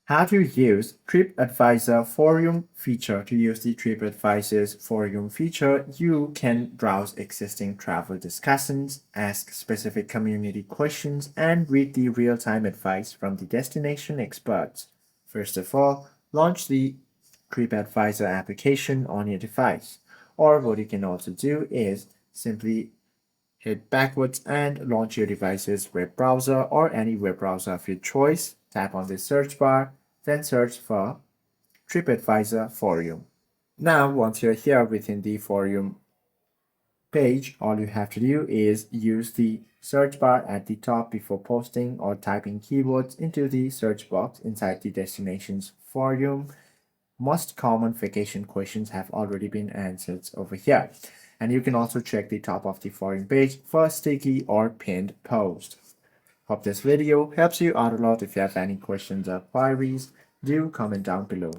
How to use TripAdvisor Forum feature. To use the TripAdvisor's Forum feature, you can browse existing travel discussions, ask specific community questions, and read the real-time advice from the destination experts. First of all, launch the TripAdvisor application on your device. Or what you can also do is simply hit backwards and launch your device's web browser or any web browser of your choice. Tap on the search bar, then search for TripAdvisor Forum. Now, once you're here within the forum page, all you have to do is use the search bar at the top before posting or typing keywords into the search box inside the destinations forum. Most common vacation questions have already been answered over here. And you can also check the top of the forum page for a sticky or pinned post. Hope this video helps you out a lot. If you have any questions or queries, do comment down below.